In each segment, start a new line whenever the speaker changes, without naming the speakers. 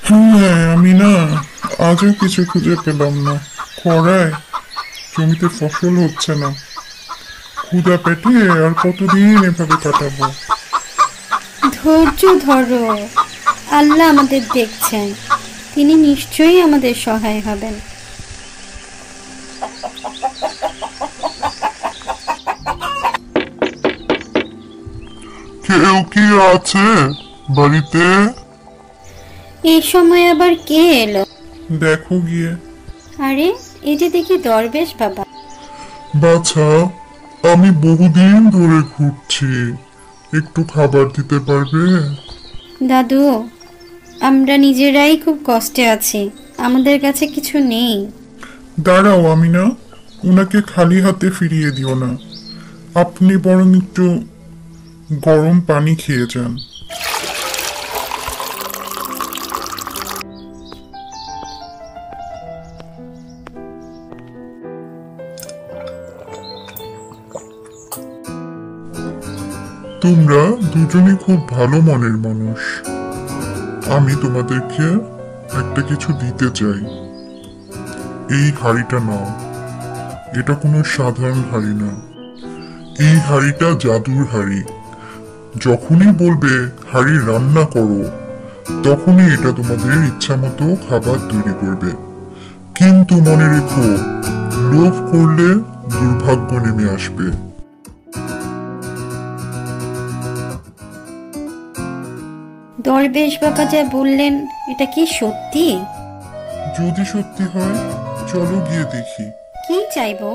হ্যাঁ, আমি না আজও কিছু খুঁজে পেলাম না। খরায় জমিতে ফসল হচ্ছে না। ক্ষুধা পেটে আর কতদিন এভাবে কাটাবো?
ধৈর্য ধরো, আল্লাহ আমাদের দেখছেন, তিনি নিশ্চয়ই আমাদের সহায় হবেন।
কেউ কি আছে বাড়িতে?
এই সময় আবার কে এলো?
দেখো গিয়ে।
আরে, এই যে দেখি দরবেশ বাবা।
বাছা, আমি বহুদিন ধরে ঘুরছি, একটু খাবার দিতে পারবে?
দাদু, আমরা নিজেরাই খুব কষ্টে আছি, আমাদের কাছে কিছু নেই।
দাঁড়াও, আমি না ওনাকে খালি হাতে ফিরিয়ে দিও না। আপনি বরং একটু গরম পানি খেয়ে যান। তোমরা দুজনই খুব ভালো মনের মানুষ। আমি তোমাদেরকে একটা কিছু দিতে চাই। এই হাড়িটা নাও। এটা কোনো সাধারণ হাড়ি না, এই হাড়িটা জাদুর হাড়ি। যখনই বলবে হাড়ি রান্না করো, তখনই এটা তোমাদের ইচ্ছা মতো খাবার তৈরি করবে। কিন্তু মনে রেখো, লোভ করলে দুর্ভাগ্য নেমে আসবে।
দরবেশ বাবা যা বললেন, এটা কি সত্যি?
যদি সত্যি হয়, চলো গিয়ে দেখি।
কি চাইবো?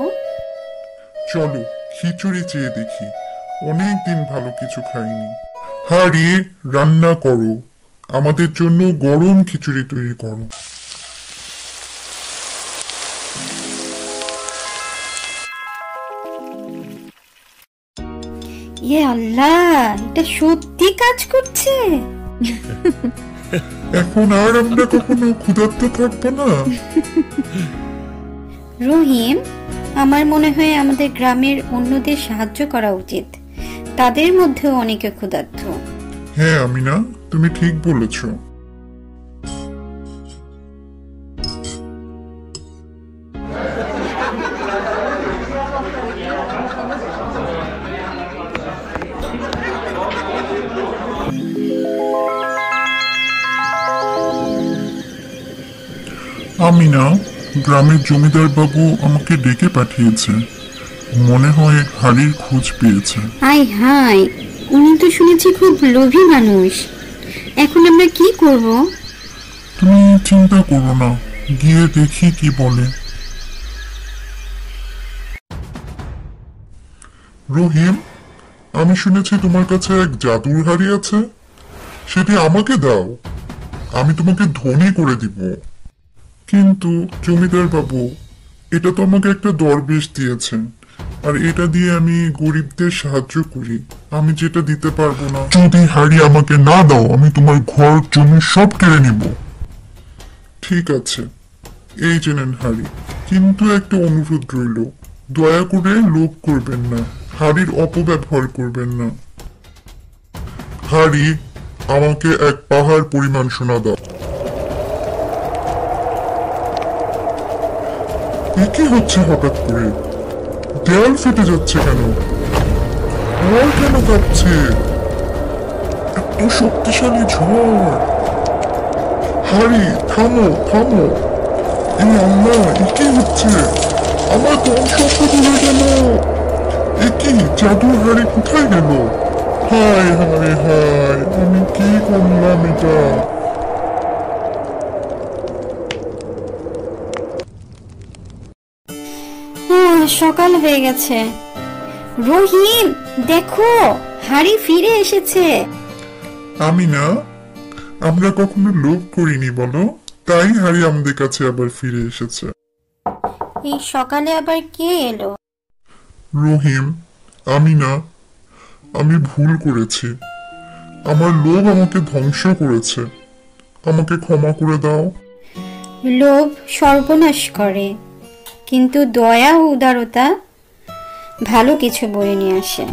চলো খিচুড়ি চেয়ে দেখি, অনেকদিন ভালো কিছু খাইনি। হাড়ি রান্না করো, আমাদের জন্য গরম খিচুড়ি তৈরি করো।
ইয়ে আল্লাহ, এটা সত্যি কাজ করছে।
এখন আর আমরা কখনো ক্ষুধার্ত থাকবো না।
রহিম, আমার মনে হয় আমাদের গ্রামের অন্যদের সাহায্য করা উচিত, তাদের মধ্যেও অনেকে ক্ষুধার্ত।
হ্যাঁ আমিনা, তুমি ঠিক বলেছো। আমিনা, গ্রামের জমিদার বাবু আমাকে ডেকে পাঠিয়েছে। মনে হয় হাড়ির খোঁজ পেয়েছে।
হাই হাই, উনি তো শুনেছি খুব লোভী মানুষ। এখন আমরা কি করব?
তুমি চিন্তা করো না, গিয়ে দেখি কি বলে। রহিম, আমি শুনেছি তোমার কাছে এক জাদুর হাড়ি আছে। সেটি আমাকে দাও, আমি তোমাকে ধনী করে দিব। কিন্তু জমিদার বাবু, এটা তো আমাকে একটা দরবেশ দিয়েছেন, আর এটা দিয়ে আমি গরিবদের সাহায্য করি। আমি যেটা দিতে পারবো না। যদি হাড়ি আমাকে না দাও, আমি তোমার ঘর জমি সব কেড়ে নিব। ঠিক আছে, এই যে নেন হাড়ি, কিন্তু একটা অনুরোধ রইল, দয়া করে লোভ করবেন না, হাড়ির অপব্যবহার করবেন না। হাড়ি, আমাকে এক পাহাড় পরিমাণ সোনা দাও। এ কি হচ্ছে হঠাৎ করে? দেয়াল ফেটে যাচ্ছে কেন? ওয়াল কেন কাঁপছে? এত শক্তিশালী ঝড়! হাড়ি, থামো থামো! এই আল্লাহ, এ কি হচ্ছে? আমার ধন সম্পদ উড়ে গেল! এ কি, জাদুর হাড়ি কোথায় গেল? হায় হায় হায়, আমি কি করলাম এটা?
সকাল হয়ে গেছে। রহিম, দেখো, হাড়ি ফিরে এসেছে।
আমি না, আমরা কখনো লোভ করিনি বলো, তাই হাড়ি আমাদের কাছে আবার ফিরে এসেছে।
এই সকালে আবার কে এলো?
রহিম, আমি না, আমি ভুল করেছি। আমার লোভ আমাকে ধ্বংস করেছে। আমাকে ক্ষমা করে দাও।
লোভ সর্বনাশ করে, কিন্তু দয়া ও উদারতা ভালো কিছু বয়ে নিয়ে আসে।